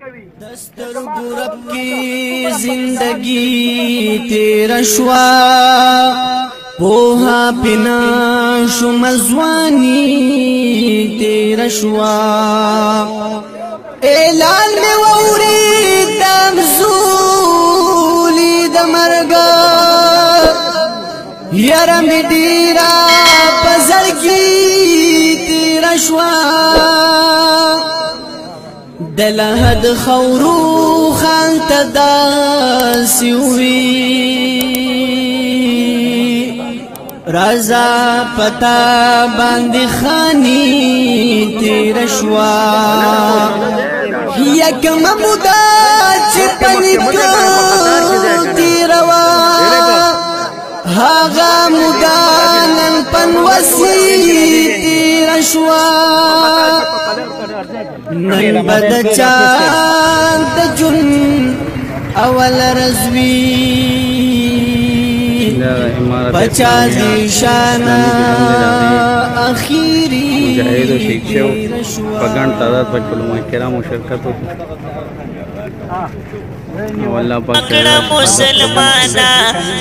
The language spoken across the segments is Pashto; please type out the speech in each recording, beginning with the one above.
दस्तर बुरब की जिंदगी तेरा शुआ पोहा पिना शुमजवानी तेरा शुआ एलान में वौरी दमजूली दमरगा यारा मिडीरा पजल की तेरा शुआ दलहد خورو خان تداسوی رازا پتا باندې خانی تیر شوا یکم مودا چې پنیک تیروا هاغا مودا نن پنوسی تیر شوا نن بد چاند جن اول رزوی بچا دیشانا اخیری مجاہد و شیخ شو پگان تعداد پر علماء کرام و شرکت ہوتی مکڑا مسلمانا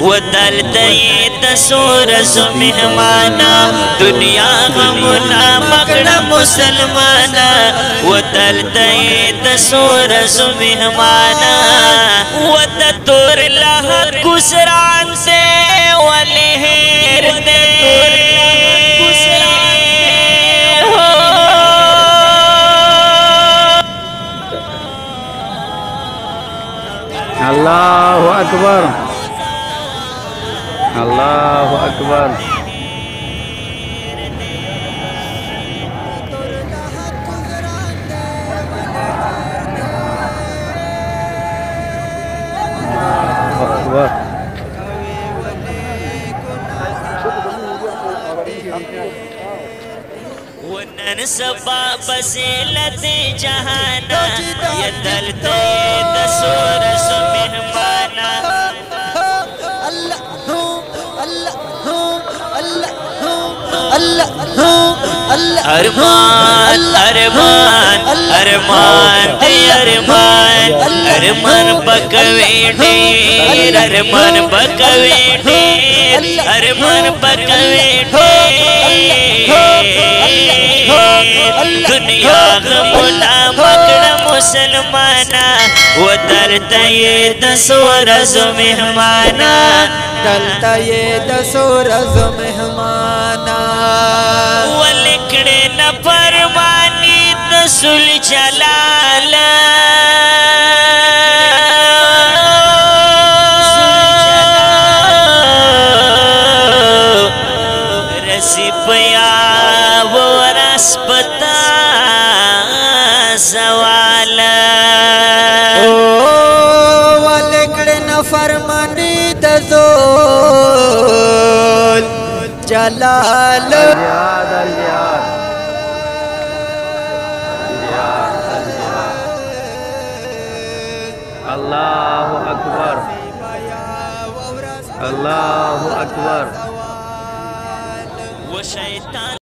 ودلتا یہ تسور سو مہمانا دنیا غمنا مکڑا مسلمانا ودلتا یہ تسور سو مہمانا ودتور لہر کسران سے والہیر دے Allahu Akbar, Allahu Akbar. Allahu Akbar. ونن سبا بسیلت جہانا یدلتے دسور سو مہمانا ارمان ارمان ارمان دی ارمان ارمان بکوی ڈیر ارمان بکوی ڈیر ارمان بکوی ڈیر دنیا غمنا مکڑا مسلمانا ودلتا یہ دسور سو مہمانا دلتا یہ دسور سو مہمانا ولکڑے نا فرمانی دسول جلالا رسی پیا ورس پتا سوالا ولکڑے نا فرمانی دسول جلال Allahu Akbar, Allahu Akbar. وہ شیطان